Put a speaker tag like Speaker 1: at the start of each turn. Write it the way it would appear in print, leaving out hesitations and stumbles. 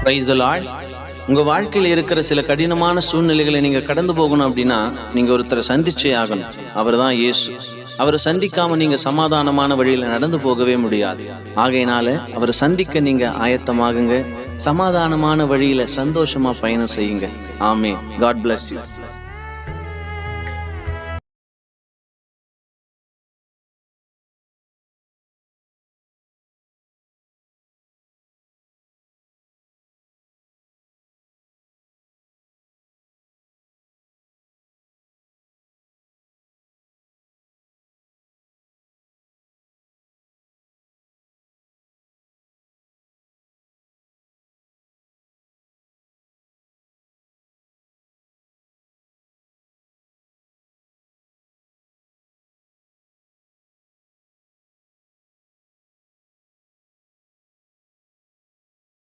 Speaker 1: Praise the Lord. உங்க வாழ்க்கையில் இருக்கிற சில கடினமான சூழ்நிலைகளை நீங்க கடந்து போகணும் அப்படின்னா நீங்க ஒருத்தரை சந்திச்சே ஆகணும். அவர் தான் இயேசு. அவரை சந்திக்காம நீங்க சமாதானமான வழியில நடந்து போகவே முடியாது. ஆகையினால அவரை சந்திக்க நீங்க ஆயத்தமாகுங்க. சமாதானமான வழியில சந்தோஷமா பயணம் செய்யுங்க. ஆமென். God bless you.